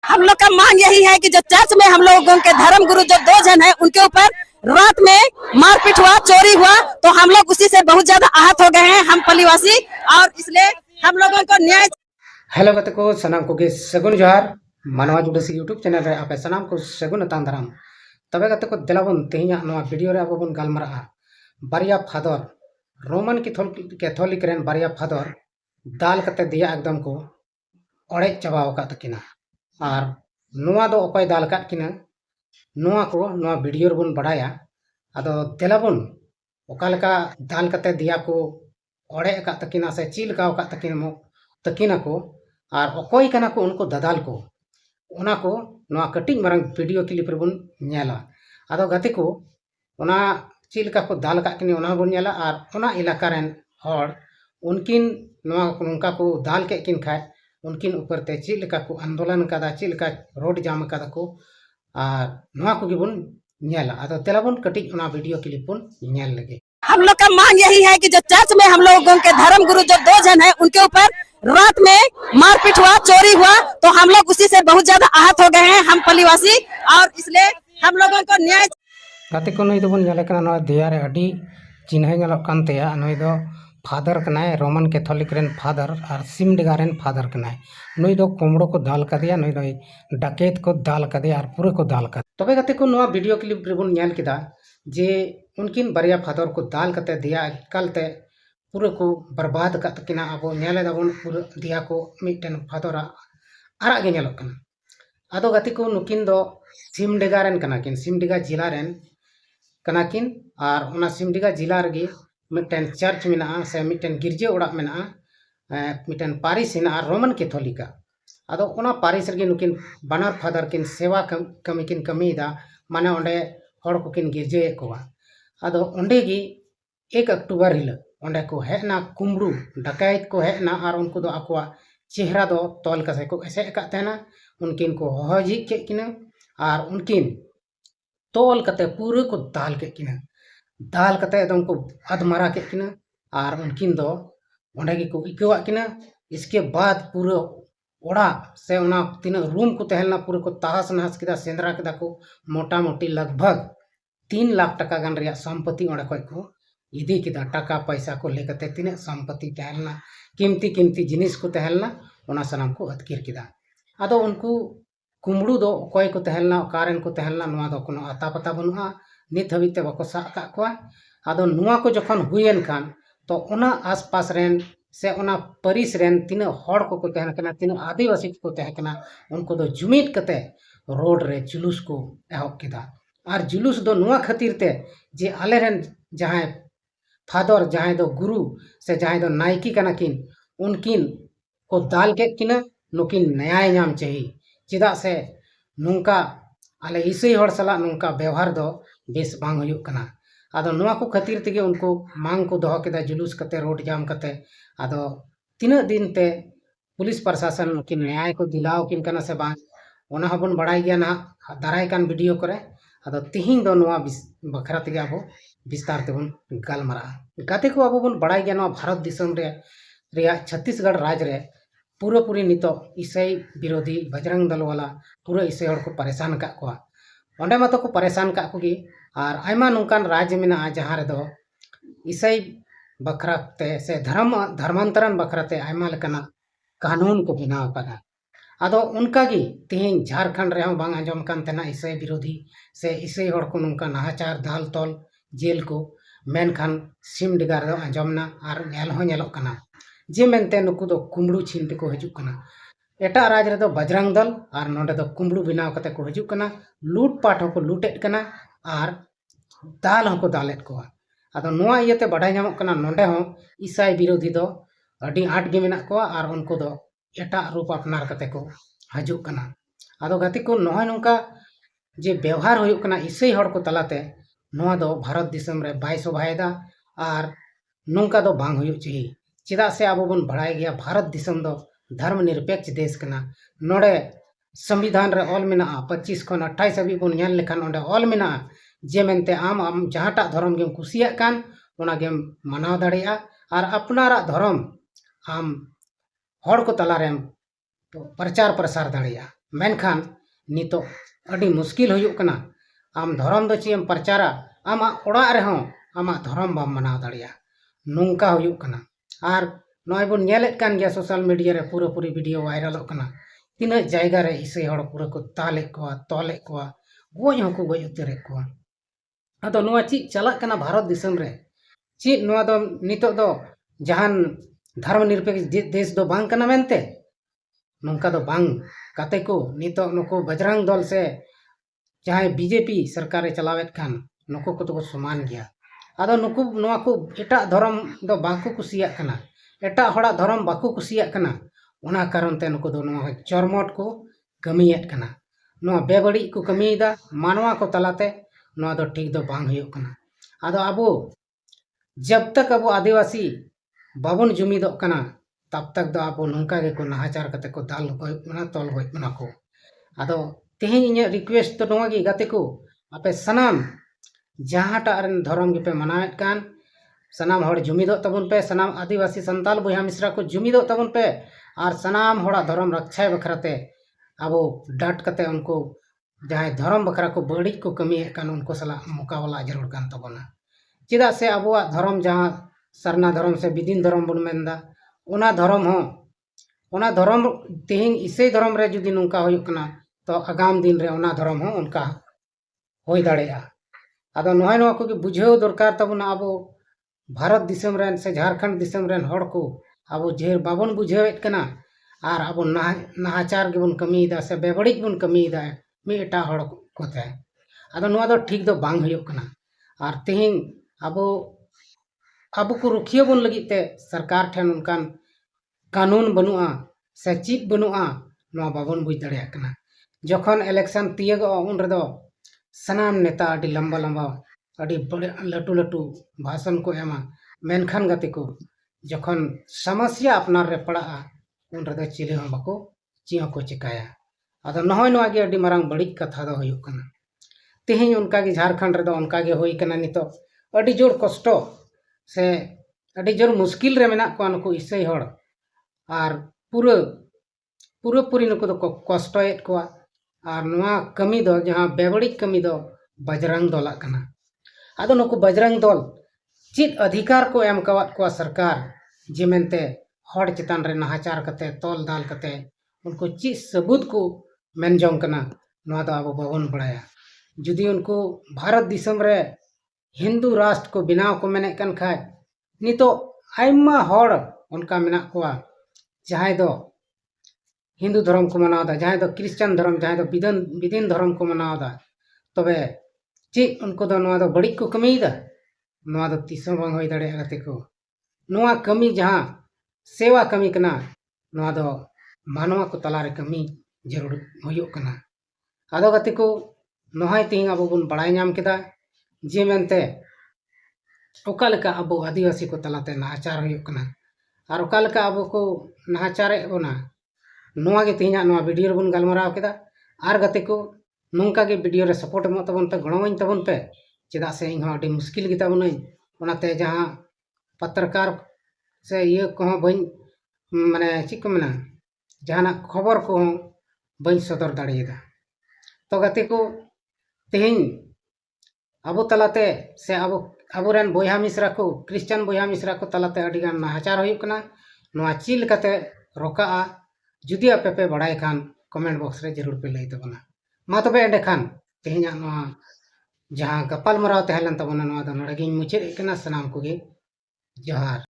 हम लोग का मांग यही है कि जो चर्च में हम लोगों के धर्म गुरु जो 2 जन है उनके ऊपर रात में मारपीट हुआ, चोरी हुआ, तो हम लोग उसी से बहुत ज्यादा आहत हो गए हैं हम पलिवासी, और इसलिए हम लोगों को न्याय। हेलो गते को सनाम को गे सगुन जोहार मानवा जुडसी यूट्यूब चैनल रे आपे सनाम को सगुन अतान दाराम तबे गते को देलाबन तेहिया नवा वीडियो रे आबो बन गालमरा बारिया फादर रोमन कैथोलिक रेन बारिया फादर दाल कते दिया एकदम को ओड़े चाबाव का तकिना और नुआ दो अकय दाल का किना नुआ को नुआ वीडियो रे बन बडाया आदो देलाबन ओकालका दाल कते दिया को ओड़े का तकिना से चिल का तकिना मो तकिना को और अकय कना को उनको ददाल को उना को नुआ कटिंग मारंग वीडियो क्लिप रे बन नेला आदो गति को उना चिल का को दाल का किने उना बन नेला और उना इलाका रेन हर उनकिन नुआ उनका को दाल के किन खाय उनकिन ऊपर ते चिल का को आंदोलन कदा चिल का रोड जाम कदा को और नुआ को गिबन नेला आदो तेलाबन कटिंग उना वीडियो क्लिप बन नेल लगे। हम लोग का मांग यही है कि जो चर्च में हम लोगों के धर्म गुरु जो 2 जन है उनके ऊपर रात में मारपीट हुआ, चोरी हुआ, तो हम लोग उसी से बहुत ज्यादा आहत हो गए हैं हम पलिवासी, और इसलिए हम लोगों को न्याय। गाते को नई दोबन नेले कना नवा दिया रे अडी चिन्ह नेलो कान तेया नई दो फादर कनाय रोमन कैथोलिक रेन फादर और सिमडिगा रेन फादर कनाय नई दो कोमड़ो को दाल का दिया नई दो डकैत को दाल का दिया और पूरे को दाल का तबे गाते को नवा वीडियो क्लिप रेबन नेल किदा जे उनकिन बारिया फादर को दाल कते दिया कलते पूरे को बर्बाद का तकिना अब नेले दाबन पूरे दिया को मिटन फादरा आरा गे नेलो कना आदो गति को नुकिन दो सिमडिगा रेन कना किन सिमडिगा जिला रेन कना किन और उना सिमडिगा जिला रे मिटन चर्च मेना से मिटन गिरजे ओड़ा मेना मिटन पारिस हेना रोमन कैथोलिका आदो उना पारिस रे नुकिन बानर फादर किन सेवा कमी किन कमीदा माने ओंडे हर को किन गिरजे कोवा आदो ओंडे गी 1 अक्टूबर हिल ओंडे को हेना कुमड़ू डकैत को हेना और उनको दो आकवा चेहरा दो तोल कसे को ऐसे का तेना उनकिन को हजी के किना और उनकिन तोल कते पूरे को दाल के किना दाल कते एकदम को अधमरा के किना और उनकिन दो ओंडे गी को इकवा किना। इसके बाद पूरे ओड़ा से उना तीन रूम को तहलना पूरे को तहस नहस किदा सेंद्रा किदा को मोटा मोटी लगभग 3 लाख टका गन रिया संपत्ति ओंडे कोय को इदी किदा टका पैसा को लेकते तीन संपत्ति तहलना कीमती कीमती जिनिस को तहलना उना सनाम को अतकिर किदा आदो उनको कुमड़ू दो कोय को तहलना कारन को तहलना नुआ दो कोनो आता पता बनुआ नित हबिते बको सा का कोआ आदो नुआ को जखन हुयन खान तो उना आसपास रेन से उना परिस रेन तीन हड़ को तहन कना तीन आदिवासी को तहन कना उनको दो जुमित कते रोड रे जुलूस को एहब किदा और जुलूस दो नुआ खातिर ते जे आले रेन जहां फादर जहां दो गुरु से जहां दो नायकी कना किन उनकिन को दाल के किना नुकिन न्याय नाम चाहिए चिदा से नुंका आले इसे हड़ सला नुंका व्यवहार दो बेस बांग हुयुक कना आदो नुआ को खातिर तेगे उनको मांग को दोह केदा जुलूस कते रोड जाम कते आदो तीना दिन ते पुलिस प्रशासन उनकिन न्याय को दिलाव किन कना से बांग ओना हबन बड़ाई गया ना दाराय कान वीडियो करे आदो तिहिं दो नुआ बखरा तेगे आबो विस्तार तेबन गालमरा गाते को आबो बन बड़ाई गया नुआ भारत दिसम रे छत्तीसगढ़ राज्य रे पूरा पूरी नितो ईसाई विरोधी बजरंग दल वाला पूरा ईसाई हड़ को परेशान का को ओंडे मातो को परेशान का को गी और आयमा नुकान राज्य मेना जहां रे दो ईसाई बखराते से धर्मांतरण बखराते आयमा लेकना कानून को बनाव कना आदो उनका गी तिहिं झारखंड रे बांग आंजम कान तेना ईसाई विरोधी से ईसाई हड़ को नुका नाहाचार दाल तोल जेल को मेनखान सिमडिगा रे आंजमना और नेल हो नेलो कना जे मेनते नुकु दो कुमड़ू छीनते को हजु कना एटा राज रे दो बजरंग दल और नोडे दो कुमड़ू बिनाव कते को हजु कना लूटपाट को लूटेट कना और दाल को दालेट को आदो नोआ इयते बडाय नामक कना नोडे हो ईसाई विरोधी दो अडी आट गे मेना को और उनको दो एटा रूप अपनार कते को हजु कना आदो गति को नोय नोका जे व्यवहार हुयुक कना ईसाई हड़ को तलाते नोआ दो भारत दिसम रे बाय सोभायदा और नोंका दो बांग हुयुक चाहिए चिदा से आबो बन बढ़ाई गया भारत दिसम दो धर्मनिरपेक्ष देश कना नोडे संविधान रे ऑल मेना 25 खन 28 हाबी बन नेल लेखान ओंडे ऑल मेना जे मेनते आम जहाटा धर्म गेम कुसिया कान ओना गेम मनाव दाड़िया और अपनारा धर्म आम हड़ को तलारेम प्रचार प्रसार दाड़िया मेनखान नितो अड़ी मुश्किल हुयुक कना आम धर्म दो चीम प्रचारा आमा ओड़ा रेहों आमा धर्म बाम मनाव दाड़िया नोंका हुयुक कना आर नॉय बन नेलेत कान गया सोशल मीडिया रे पूरा पूरी वीडियो वायरल कना तीना जायगा रे इसे हड़ पूरा को ताले को तोले को गोय हको गोय उतरे को अदो नोआ ची चला कना भारत दिसम रे ची नोआ दो नितो दो जहान धर्मनिरपेक्ष देश दो बांग कना मेनते नोंका दो बांग काते को नितो नको बजरंग दल से चाहे बीजेपी सरकार चलावेत खान नको को तो समान गया आदो नुकु नोआ को एटा धर्म दो बाको कुसिया कना एटा हड़ा धर्म बाको कुसिया कना ओना कारण ते नुकु दो नोआ चरमोट को कमियत कना नोआ बेबड़ी को कमियदा मानवा को तलाते नोआ दो ठीक दो बांग हुयुक कना आदो अबो जब तक अबो आदिवासी बाबन जुमिदो कना तब तक दो अबो नोंका के को नाहाचार कते को दाल गय मना तोल गय मना को आदो तेहें इnya रिक्वेस्ट तो नोआ गी गाते को आपे सनाम जहाटा रन धर्म के पे मनावेत कान सनाम हड़ जुमिदो तबन पे सनाम आदिवासी संताल बोया मिश्रा को जुमिदो तबन पे और सनाम हड़ा धर्म रक्षा बखराते अबो डाट कते उनको जहां धर्म बखरा को बड़ी को कमी कान उनको सला मुकाबला जरूर कान तबना चिदा से अबुआ धर्म जहां सरना धर्म से विदिन धर्म बन मेंदा ओना धर्म हो ओना धर्म तेहिं इसे धर्म रे जुदी नोंका होयुक कना तो आगाम दिन रे ओना धर्म हो उनका होई दाड़ेया आदो नोय नो को बुझेव दरकार तबना अबो भारत दिसम रेन से झारखंड दिसम रेन हड़ को अबो जेर बाबन बुझेवेत कना आर अबो नाहाचार गेबन कमीदा से बेबड़िक बन कमीदा मी एटा हड़ कोते आदो नोआ दो ठीक दो बांग हुयुक कना आर तेहिं अबो को रुखिया बन लगिते सरकार ठेन उनकान कानून बनुआ से चीज बनुआ नोआ बाबन बुझ दाड़ेया कना जखन इलेक्शन तियगो उन रेदो सनाम नेता अड़ी लंबा लंबा अड़ी बड़े लटू लटू भाषण को एमा मेनखान गति को जखन समस्या अपनार रे पड़ा उन रेदो चिले हो बाको चियो को चिकाया आदो नहय नोआ गे अड़ी मारांग बड़ी कथा दो हुयुक कना तेहें उनका गे झारखंड रेदो उनका गे होई कना नितो अड़ी जोर कष्ट से अड़ी जोर मुश्किल रे मेना को नुको इसई हड़ आर पूरी नुको दो कष्टयेत को और नोआ कमी दो जहां बेबड़ी कमी दो बजरंग दल कना आदो नुको बजरंग दल चित अधिकार को एम कवात को सरकार जे मेनते हड़ चितान रे नाहाचार कते तोल दाल कते उनको चित सबूत को मेन जोंग कना नोआ दो अबो बाबन बड़ाया जुदी उनको भारत दिसम रे हिंदू राष्ट्र को बनाव को मेने कन खाय नितो आइमा हड़ उनका मेना कोआ जहां दो हिंदू धर्म को मनावदा जहां दो क्रिश्चियन धर्म जहां दो विदिन धर्म को मनावदा तबे ची उनको दो नोआ दो बड़ी को कमीदा नोआ दो तीसों बांग होई दाड़े गते को नोआ कमी जहां सेवा कमी कना नोआ दो मानवा को तलारे कमी जरूर होयुक कना आदो गते को नोहाय तिहिं अबो बन बड़ाय नाम केदा जे मेनते ओका लेका अबो आदिवासी को तलाते नाहाचार हुयुक कना और ओका लेका अबो को नाहाचारे बोना नोआ गे तिहिं नोआ वीडियो बन गलमराव केदा आर गते को नोंका गे वीडियो रे सपोर्ट एमो तबन पे गणोवኝ तबन पे चेदा से इन अडी मुश्किल गे तबनई ओनाते जहां पत्रकार से ये कहो बन माने चिक को मना जहाना खबर को बन सदर दाड़ेदा तो गते को तेहिं अबो तलाते से अबोरेन बोया मिश्रा को क्रिश्चियन बोया मिश्रा को तलाते अडी गान नाहाचार हुयुक कना नोआ चिल कते रोका जुदी आपे पे बड़ाय खान कमेंट बॉक्स रे जरूर पे लई तबना मा तबे एंडे खान तेहिं नोआ जहां गपाल मराव तहलन तबना नोआ दो नडे गिन मुचे कना सनाम को गे जोहार।